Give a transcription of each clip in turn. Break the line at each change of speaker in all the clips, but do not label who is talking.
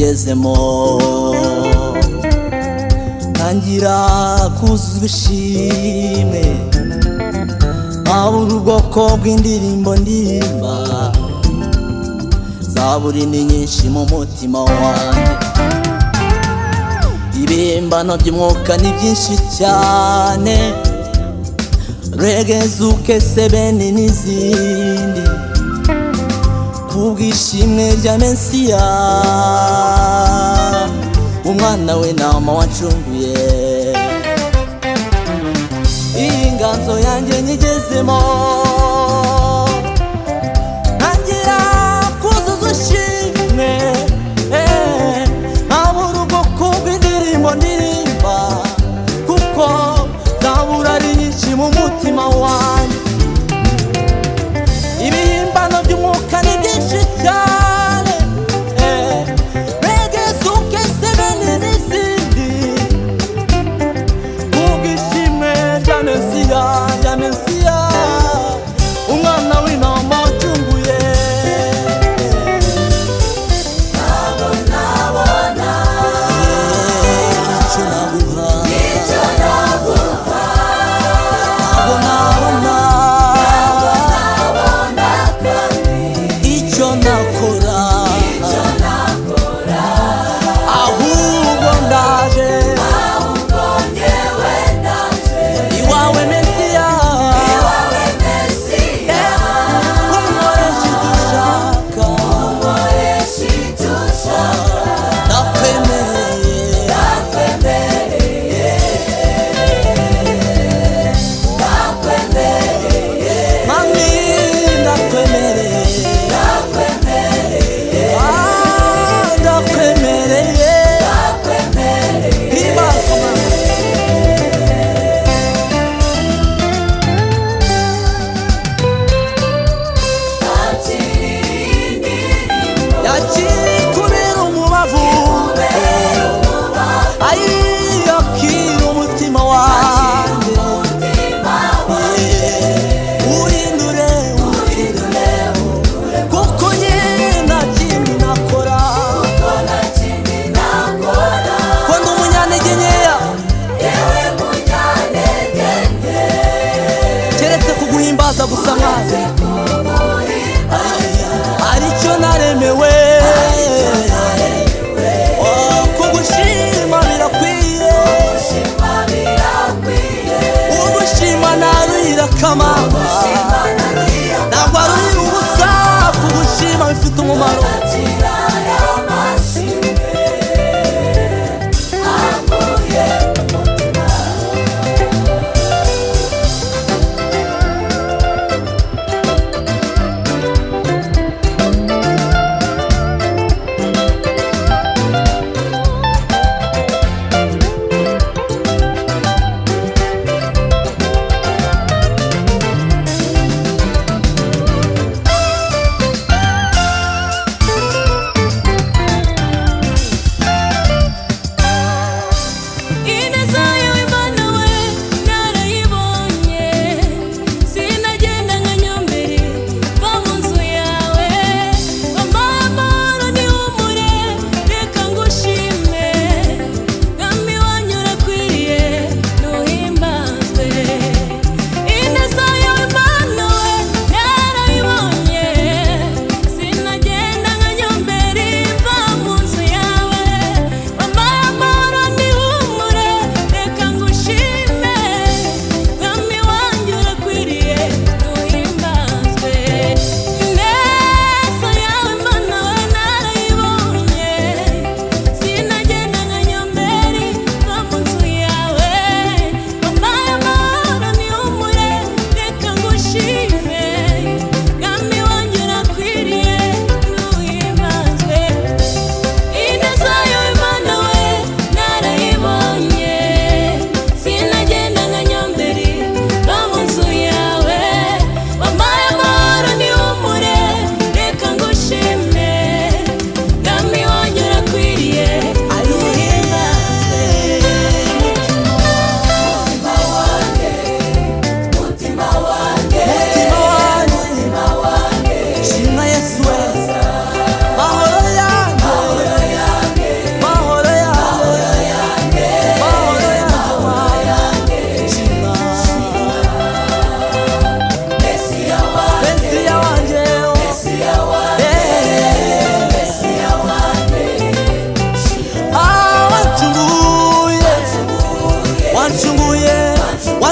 ngezemo, ntangira kuzuza ishimwe, nkabura ubwoko bw'indirimbo ndirimba, zaburi ni nyinshi mu mutima wanjye, ibihimbano by'umwuka ni byinshi cyane, reggae, zouk, sebeni n'izindi, kubw'ishimwe rya Mesiya, umwana w'intama wacunguye. Iyi nganzo yanjye nyigezemo, ntangira kuzuza ishimwe, nkabura ubwoko bw'indirimbo ndirimba, kuko zaburi ari nyinshi mu mutima wanjye, ibihimbano by'umwuka ni byinshi cyane, reggae, zouk, sebeni n'izindi, kubw'ishimwe rya Mesiya, rya Mesiya.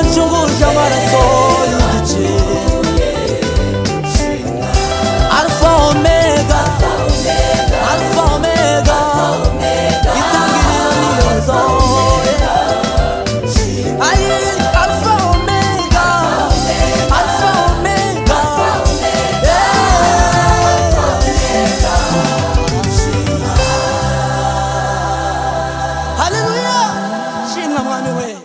wancunguje amaraso y'igiciro. Alpha Omega, Alpha Omega, itangiriro n'iherezo. Ayi, Alpha Omega, Alpha Omega, Hallelujah, shimwa mwami we.